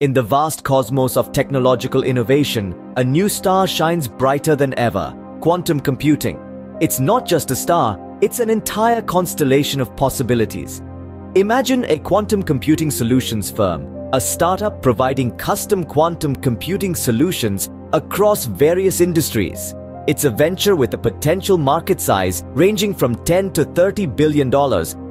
In the vast cosmos of technological innovation, a new star shines brighter than ever: quantum computing. It's not just a star, it's an entire constellation of possibilities. Imagine a quantum computing solutions firm, a startup providing custom quantum computing solutions across various industries. It's a venture with a potential market size ranging from $10 to $30 billion,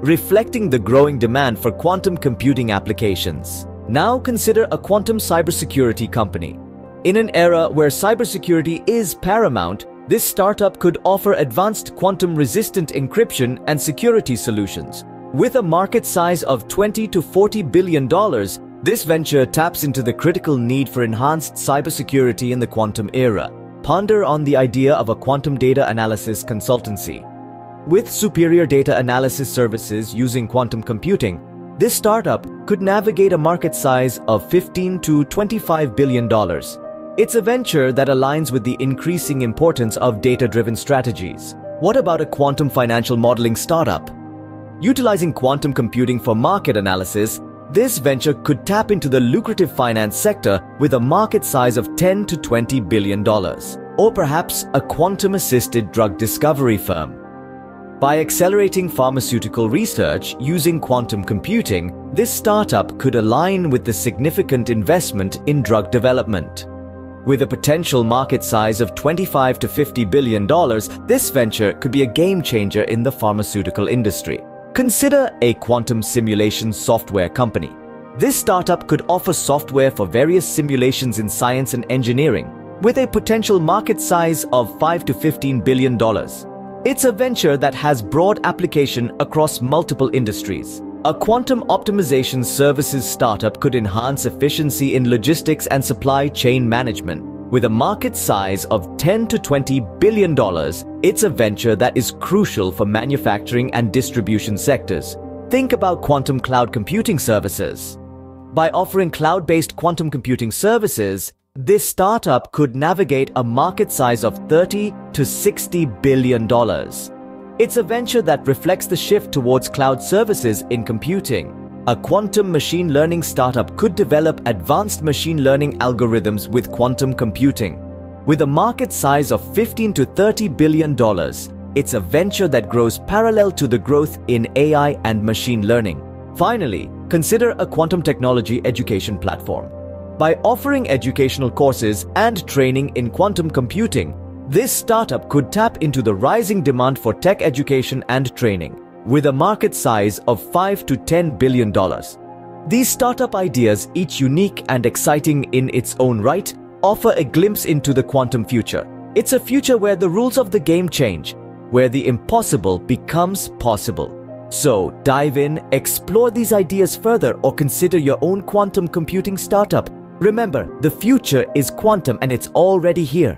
reflecting the growing demand for quantum computing applications. Now consider a quantum cybersecurity company. In an era where cybersecurity is paramount, this startup could offer advanced quantum-resistant encryption and security solutions. With a market size of $20 to $40 billion, this venture taps into the critical need for enhanced cybersecurity in the quantum era. Ponder on the idea of a quantum data analysis consultancy. With superior data analysis services using quantum computing, this startup could navigate a market size of $15 to $25 billion. It's a venture that aligns with the increasing importance of data-driven strategies. What about a quantum financial modeling startup? Utilizing quantum computing for market analysis, this venture could tap into the lucrative finance sector with a market size of $10 to $20 billion. Or perhaps a quantum-assisted drug discovery firm. By accelerating pharmaceutical research using quantum computing, this startup could align with the significant investment in drug development. With a potential market size of $25 to $50 billion, this venture could be a game-changer in the pharmaceutical industry. Consider a quantum simulation software company. This startup could offer software for various simulations in science and engineering, with a potential market size of $5 to $15 billion. It's a venture that has broad application across multiple industries. A quantum optimization services startup could enhance efficiency in logistics and supply chain management. With a market size of $10 to $20 billion, it's a venture that is crucial for manufacturing and distribution sectors. Think about quantum cloud computing services. By offering cloud-based quantum computing services, this startup could navigate a market size of $30 to $60 billion. It's a venture that reflects the shift towards cloud services in computing. A quantum machine learning startup could develop advanced machine learning algorithms with quantum computing. With a market size of $15 to $30 billion, it's a venture that grows parallel to the growth in AI and machine learning. Finally, consider a quantum technology education platform. By offering educational courses and training in quantum computing, this startup could tap into the rising demand for tech education and training. With a market size of $5 to $10 billion. These startup ideas, each unique and exciting in its own right, offer a glimpse into the quantum future. It's a future where the rules of the game change, where the impossible becomes possible. So, dive in, explore these ideas further, or consider your own quantum computing startup. Remember, the future is quantum and it's already here.